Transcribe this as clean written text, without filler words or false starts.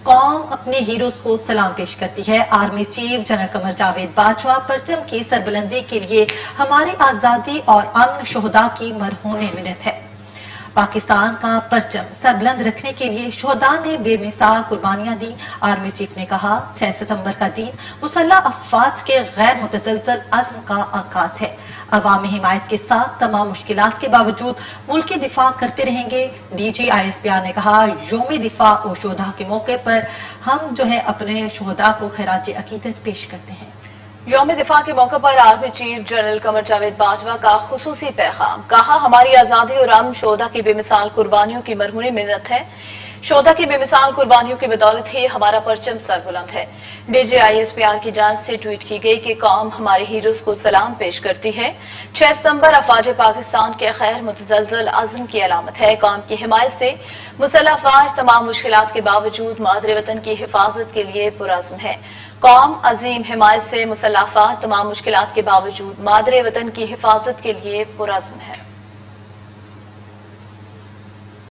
قوم اپنے ہیروز کو سلام پیش کرتی ہے۔ Army chief general Qamar Javed Bajwa پرچم کی سربلندی کے لیے ہماری آزادی اور امن شہداء کی مرہون منت ہے۔ پاکستان کا پرچم سربلند رکھنے کے لیے شہداء نے بے مثال قربانیاں دی۔ آرمی چیف نے کہا 6 ستمبر کا دن مسلح افواج کے غیر متزلزل عزم کا آغاز ہے۔ عوامی حمایت کے ساتھ تمام مشکلات کے باوجود ملک کی دفاع کرتے رہیں گے۔ ڈی جی ISPR نے کہا یوم دفاع و شہداء کے موقع پر ہم اپنے شہداء کو خراج عقیدت پیش کرتے ہیں۔ یوم دفاع کے موقع پر army chief general Qamar Javed Bajwa کا خصوصی پیغام، کہا ہماری آزادی اور امن شہداء کی بے مثال قربانیوں کی مرہون منت ہے۔ شہداء کی بے مثال قربانیوں کی بدولت ہی ہمارا پرچم سربلند ہے۔ ڈی جی ISPR کی جانب سے ٹویٹ کی گئی کہ قوم ہمارے ہیروز کو سلام پیش کرتی ہے۔ 6 ستمبر افواج پاکستان کے غیر متزلزل عزم کی علامت ہے۔ قوم کی حمایت سے مسلح افواج تمام مشکلات کے باوجود مادر وطن کی حفاظت کے لیے پرعزم ہے۔ قوم عظیم حمایت سے مسلح افواج تمام مشکلات کے باوجود مادر وطن کی حفاظت کے لیے پرعزم ہے۔